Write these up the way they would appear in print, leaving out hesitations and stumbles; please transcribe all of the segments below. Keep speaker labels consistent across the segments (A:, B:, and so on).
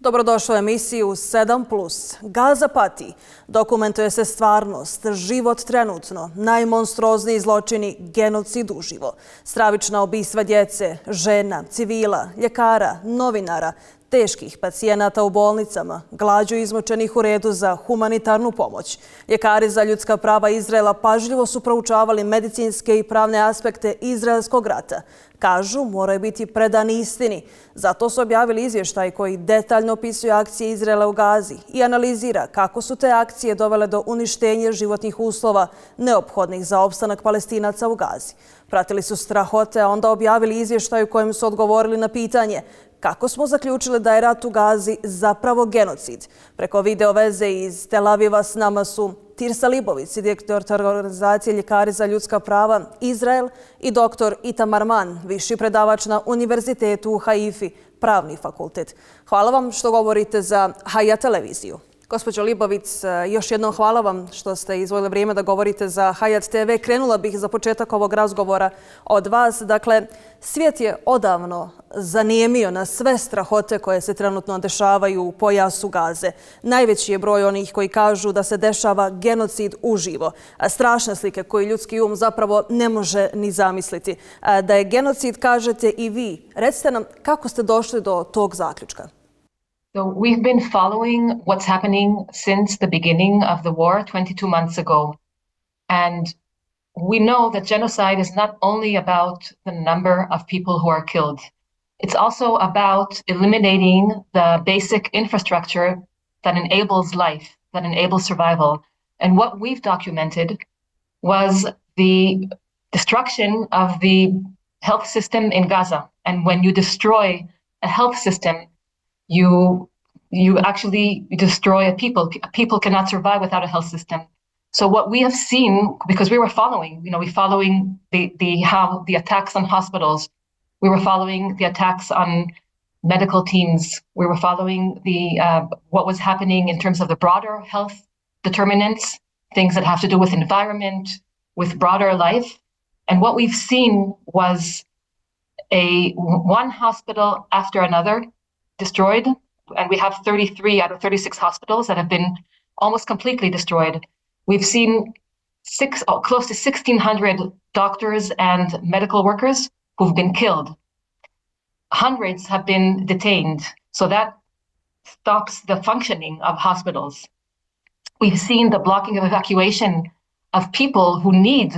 A: Dobrodošli u emisiju 7+. Gaza pati. Dokumentuje se stvarnost, život trenutno, najmonstruozniji zločini, genocid uživo. Stravična ubistva djece, žena, civila, ljekara, novinara, teških pacijenata u bolnicama, glađu izmučenih u redu za humanitarnu pomoć. Ljekari za ljudska prava Izraela pažljivo su proučavali medicinske i pravne aspekte izraelskog rata. Kažu, moraju biti predani istini. Zato su objavili izvještaj koji detaljno opisuje akcije Izraela u Gazi i analizira kako su te akcije dovele do uništenja životnih uslova neophodnih za opstanak Palestinaca u Gazi. Pratili su strahote, a onda objavili izvještaj u kojem su odgovorili na pitanje kako smo zaključili da je rat u Gazi zapravo genocid. Preko video veze iz Tel Aviva s nama su Tirza Leibowitz, direktor organizacije Ljekari za ljudska prava Izrael, i doktor Itamar Mann, viši predavač na Univerzitetu u Haifi, pravni fakultet. Hvala vam što govorite za Hayat televiziju. Gospođo Leibowitz, još jednom hvala vam što ste izdvojili vrijeme da govorite za Hayat TV. Krenula bih za početak ovog razgovora od vas. Dakle, svijet je odavno zanijemio na sve strahote koje se trenutno dešavaju u pojasu Gaze. Najveći je broj onih koji kažu da se dešava genocid uživo. Strašne slike koje ljudski um zapravo ne može ni zamisliti. Da je genocid, kažete i vi. Recite nam kako ste došli do tog zaključka.
B: So we've been following what's happening since the beginning of the war 22 months ago. And we know that genocide is not only about the number of people who are killed. It's also about eliminating the basic infrastructure that enables life, that enables survival. And what we've documented was the destruction of the health system in Gaza. And when you destroy a health system, you actually destroy a people. People cannot survive without a health system. So what we have seen, because we were following, following how the attacks on hospitals, we were following the attacks on medical teams, we were following what was happening in terms of the broader health determinants, things that have to do with environment, with broader life. And what we've seen was one hospital after another destroyed, and we have 33 out of 36 hospitals that have been almost completely destroyed. We've seen close to 1,600 doctors and medical workers who've been killed. Hundreds have been detained, so that stops the functioning of hospitals. We've seen the blocking of evacuation of people who need,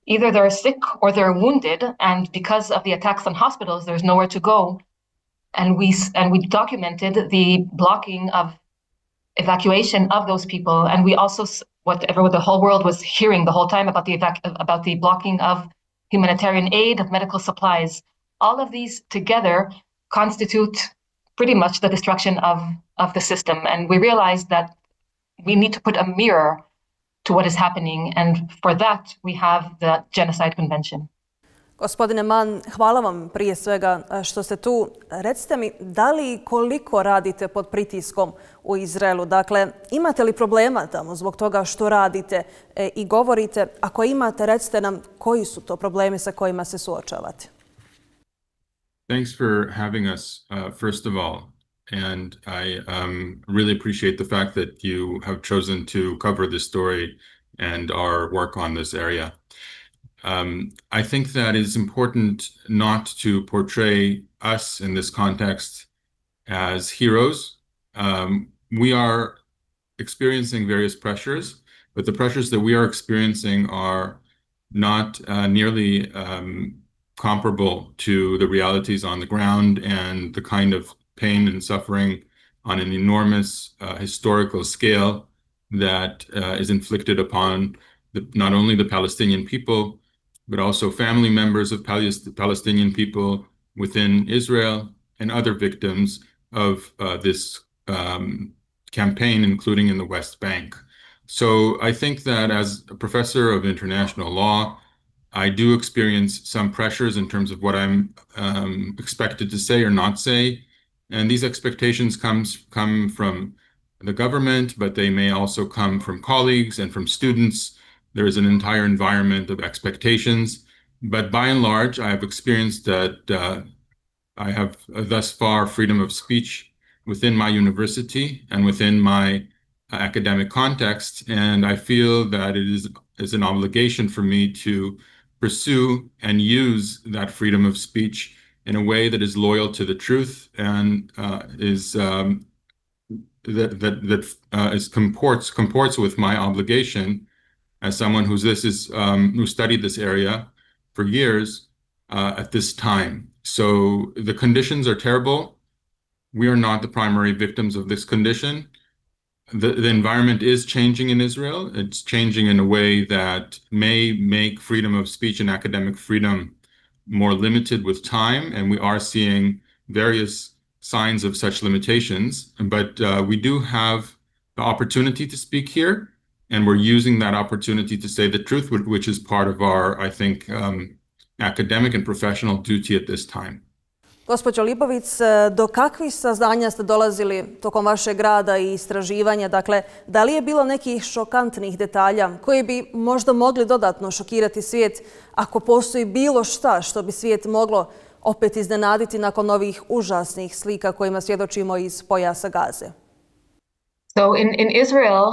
B: either they're sick or they're wounded, and because of the attacks on hospitals, there's nowhere to go. And we documented the blocking of evacuation of those people, and we also what the whole world was hearing the whole time about the blocking of humanitarian aid, of medical supplies. All of these together constitute pretty much the destruction of the system, and we realized that we need to put a mirror to what is happening, and for that we have the Genocide Convention.
A: Gospodine Mann, hvala vam prije svega što ste tu. Recite mi, da li i koliko radite pod pritiskom u Izraelu? Dakle, imate li problema tamo zbog toga što radite i govorite? Ako imate, recite nam koji su to problemi sa kojima se suočavate.
C: Thanks for having us, first of all. And I really appreciate the fact that you have chosen to cover this story and our work on this area. I think that it's important not to portray us in this context as heroes. We are experiencing various pressures, but the pressures that we are experiencing are not nearly comparable to the realities on the ground and the kind of pain and suffering on an enormous historical scale that is inflicted upon not only the Palestinian people, but also family members of Palestinian people within Israel and other victims of this campaign, including in the West Bank. So I think that as a professor of international law, I do experience some pressures in terms of what I'm expected to say or not say. And these expectations come from the government, but they may also come from colleagues and from students. There is an entire environment of expectations, but by and large, I have experienced that I have thus far freedom of speech within my university and within my academic context, and I feel that it is an obligation for me to pursue and use that freedom of speech in a way that is loyal to the truth and comports with my obligation as someone who studied this area for years at this time. So the conditions are terrible. We are not the primary victims of this condition. The environment is changing in Israel. It's changing in a way that may make freedom of speech and academic freedom more limited with time, and we are seeing various signs of such limitations. But we do have the opportunity to speak here, and we're using that opportunity to say the truth, which is part of our, I think, academic and professional duty at this time.
A: Gospođo Leibowitz, do kakvih saznanja ste dolazili tokom vašeg rada i istraživanja? Dakle, da li je bilo nekih šokantnih detalja koji bi možda mogli dodatno šokirati svijet ako postoji bilo šta što bi svijet moglo opet iznenaditi nakon ovih užasnih slika kojima svjedočimo iz pojasa Gaze?
B: So in Israel,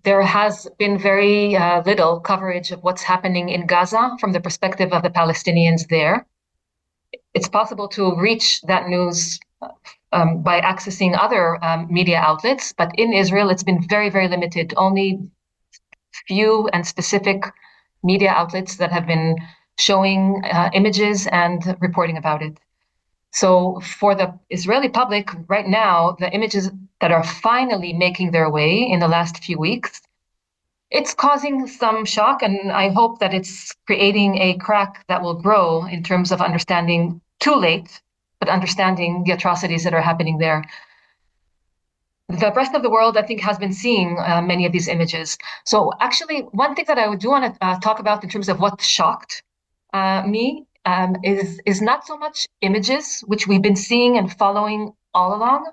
B: there has been very little coverage of what's happening in Gaza from the perspective of the Palestinians there. It's possible to reach that news by accessing other media outlets, but in Israel, it's been very, very limited. Only few and specific media outlets that have been showing images and reporting about it. So for the Israeli public right now, the images that are finally making their way in the last few weeks, it's causing some shock, and I hope that it's creating a crack that will grow in terms of understanding, too late, but understanding the atrocities that are happening there. The rest of the world, I think, has been seeing many of these images. So actually, one thing that I do want to talk about in terms of what shocked me is not so much images, which we've been seeing and following all along.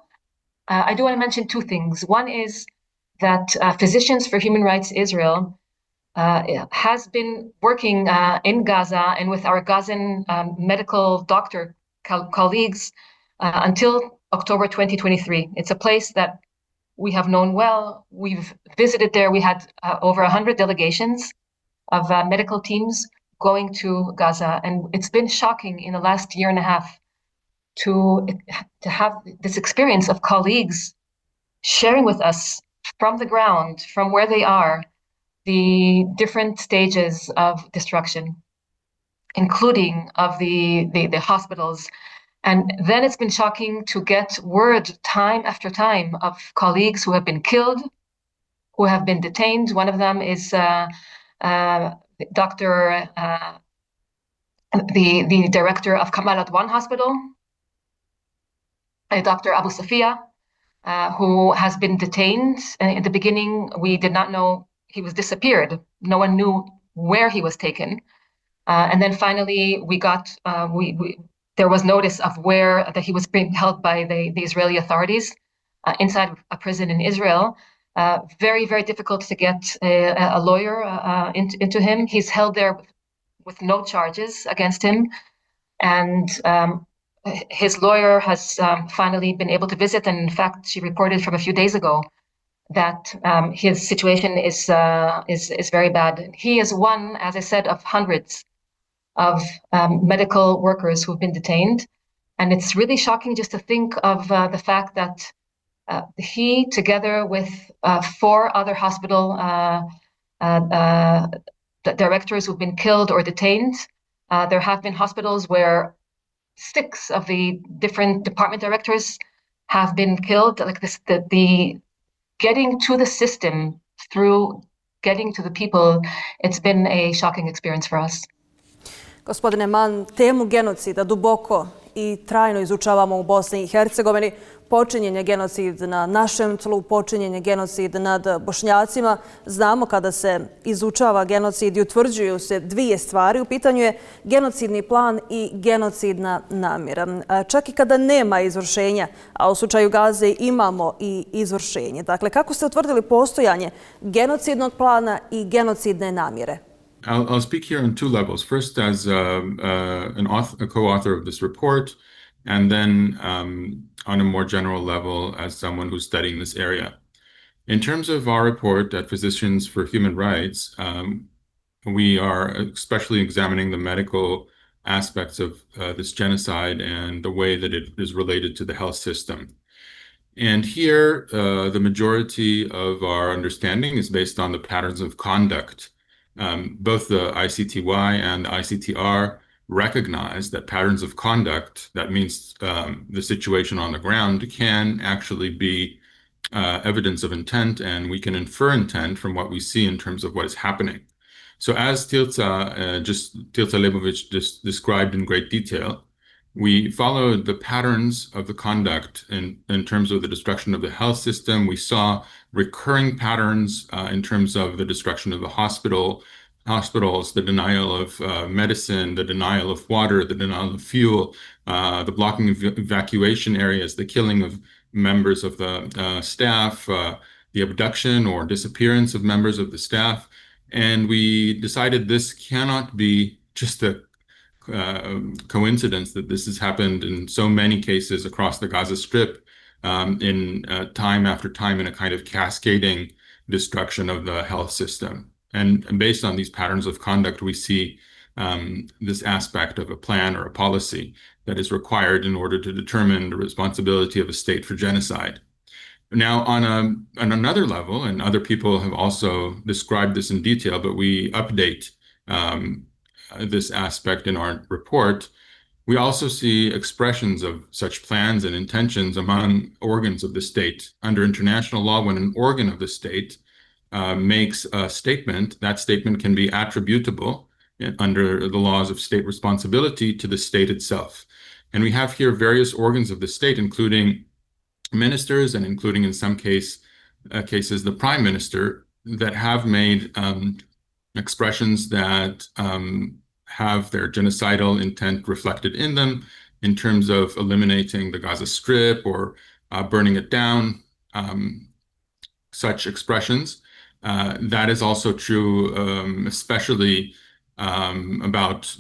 B: I do want to mention two things. One is that Physicians for Human Rights Israel has been working in Gaza and with our Gazan medical doctor colleagues until October 2023. It's a place that we have known well. We've visited there. We had over 100 delegations of medical teams going to Gaza, and it's been shocking in the last year and a half to have this experience of colleagues sharing with us from the ground, from where they are, the different stages of destruction, including of the hospitals. And then it's been shocking to get word time after time of colleagues who have been killed, who have been detained. One of them is Dr. The director of Kamal Adwan Hospital, Dr. Abu Safia, who has been detained. In the beginning, we did not know he was disappeared. No one knew where he was taken. And then finally, we got there was notice of where that he was being held by the Israeli authorities inside a prison in Israel. Very, very difficult to get a lawyer into him. He's held there with no charges against him. And his lawyer has finally been able to visit. And in fact, she reported from a few days ago that his situation is very bad. He is one, as I said, of hundreds of medical workers who've been detained. And it's really shocking just to think of the fact that he, together with 4 other hospital directors who've been killed or detained, there have been hospitals where 6 of the different department directors have been killed. Like this, the getting to the system through getting to the people, it's been a shocking experience for us.
A: Gospodine Mann, temu genocida duboko i trajno izučavamo u Bosni i Hercegovini. Počinjen je genocid na našem tlu, počinjen je genocid nad Bošnjacima. Znamo kada se izučava genocid i utvrđuju se 2 stvari. U pitanju je genocidni plan i genocidna namjera. Čak i kada nema izvršenja, a u slučaju Gaze imamo i izvršenje. Dakle, kako ste utvrdili postojanje genocidnog plana i genocidne namjere?
C: I'll speak here on 2 levels. First, as a co-author of this report, and then on a more general level as someone who's studying this area. In terms of our report at Physicians for Human Rights, we are especially examining the medical aspects of this genocide and the way that it is related to the health system. And here, the majority of our understanding is based on the patterns of conduct. Both the ICTY and the ICTR recognize that patterns of conduct, that means the situation on the ground, can actually be evidence of intent, and we can infer intent from what we see in terms of what is happening. So as Tirza Leibowitz just described in great detail, we followed the patterns of the conduct in terms of the destruction of the health system. We saw recurring patterns in terms of the destruction of the hospitals, the denial of medicine, the denial of water, the denial of fuel, the blocking of evacuation areas, the killing of members of the staff, the abduction or disappearance of members of the staff. And we decided this cannot be just a coincidence that this has happened in so many cases across the Gaza Strip in time after time in a kind of cascading destruction of the health system. And based on these patterns of conduct, we see this aspect of a plan or a policy that is required in order to determine the responsibility of a state for genocide. Now, on another level, and other people have also described this in detail, but we update this aspect in our report, we also see expressions of such plans and intentions among organs of the state. Under international law, when an organ of the state makes a statement, that statement can be attributable under the laws of state responsibility to the state itself. And we have here various organs of the state, including ministers and including in some cases the prime minister, that have made expressions that have their genocidal intent reflected in them in terms of eliminating the Gaza Strip or burning it down, such expressions. That is also true, especially about,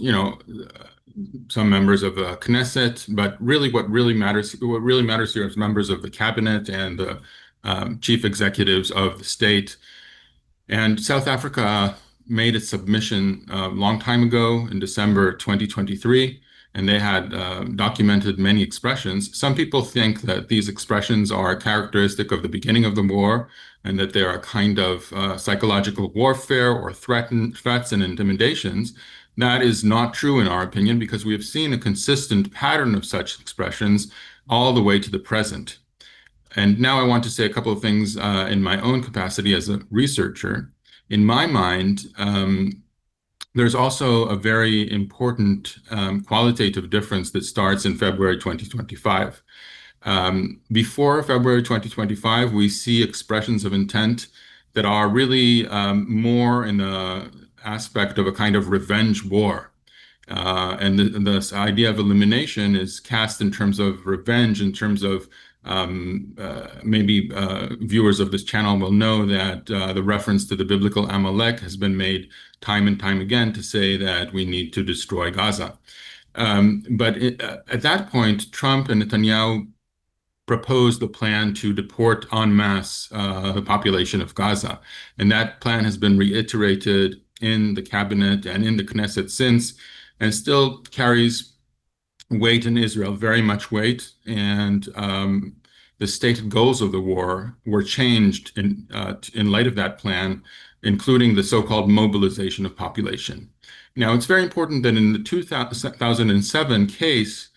C: some members of the Knesset, but really what really matters here is members of the cabinet and the chief executives of the state. And South Africa made a submission a long time ago in December 2023, and they had documented many expressions. Some people think that these expressions are characteristic of the beginning of the war and that they're a kind of psychological warfare or threats and intimidations. That is not true in our opinion, because we have seen a consistent pattern of such expressions all the way to the present. And now I want to say a couple of things in my own capacity as a researcher. In my mind, there's also a very important qualitative difference that starts in February 2025. Before February 2025, we see expressions of intent that are really more in the aspect of a kind of revenge war. And this idea of elimination is cast in terms of revenge, in terms of maybe viewers of this channel will know that the reference to the biblical Amalek has been made time and time again to say that we need to destroy Gaza. But at that point, Trump and Netanyahu proposed the plan to deport en masse the population of Gaza. And that plan has been reiterated in the cabinet and in the Knesset since, and still carries weight in Israel, very much weight. And the stated goals of the war were changed in light of that plan, including the so-called mobilization of population. Now, it's very important that in the 2007 case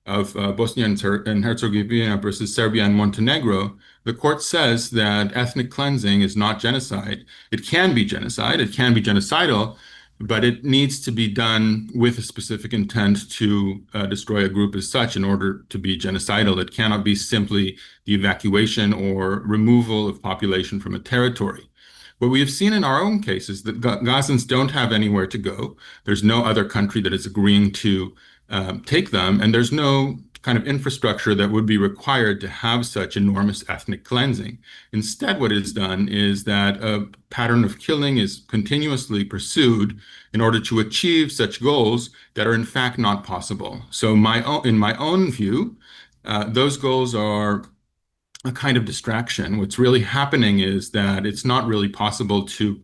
C: of Bosnia and Herzegovina versus Serbia and Montenegro, the court says that ethnic cleansing is not genocide. It can be genocide, it can be genocidal, but it needs to be done with a specific intent to destroy a group as such in order to be genocidal. It cannot be simply the evacuation or removal of population from a territory. What we have seen in our own case is that Gazans don't have anywhere to go. There's no other country that is agreeing to take them, and there's no kind of infrastructure that would be required to have such enormous ethnic cleansing. Instead, what is done is that a pattern of killing is continuously pursued in order to achieve such goals that are in fact not possible. So in my own view, those goals are a kind of distraction. What's really happening is that it's not really possible to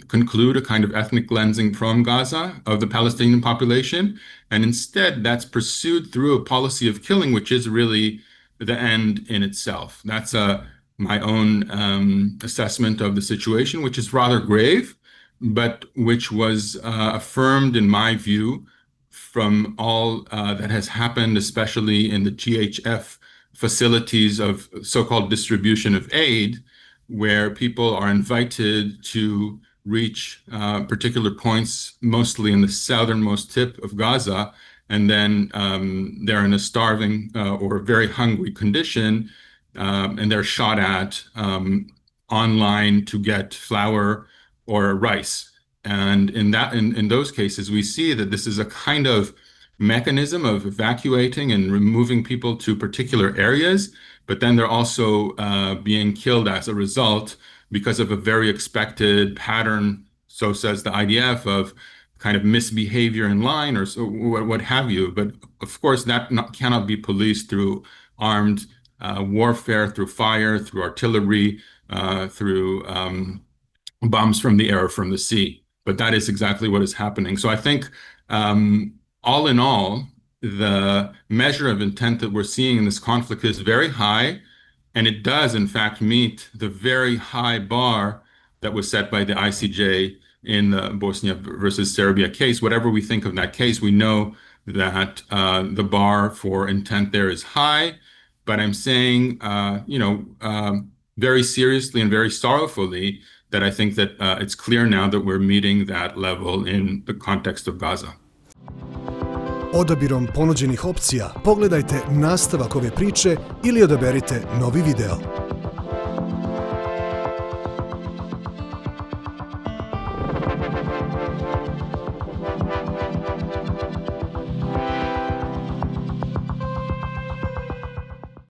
C: conclude a kind of ethnic cleansing from Gaza of the Palestinian population. And instead, that's pursued through a policy of killing, which is really the end in itself. That's my own assessment of the situation, which is rather grave, but which was affirmed, in my view, from all that has happened, especially in the GHF facilities of so-called distribution of aid, where people are invited to reach particular points, mostly in the southernmost tip of Gaza, and then they're in a starving or very hungry condition, and they're shot at online to get flour or rice. And in those cases, we see that this is a kind of mechanism of evacuating and removing people to particular areas, but then they're also being killed as a result because of a very expected pattern, so says the IDF, of kind of misbehavior in line or so, what have you. But of course, that cannot be policed through armed warfare, through fire, through artillery, through bombs from the air or from the sea. But that is exactly what is happening. So I think all in all, the measure of intent that we're seeing in this conflict is very high, and it does, in fact, meet the very high bar that was set by the ICJ in the Bosnia versus Serbia case. Whatever we think of that case, we know that the bar for intent there is high, but I'm saying, very seriously and very sorrowfully that I think that it's clear now that we're meeting that level in the context of Gaza.
D: Odabirom ponuđenih opcija pogledajte nastavak ove priče ili odaberite novi video.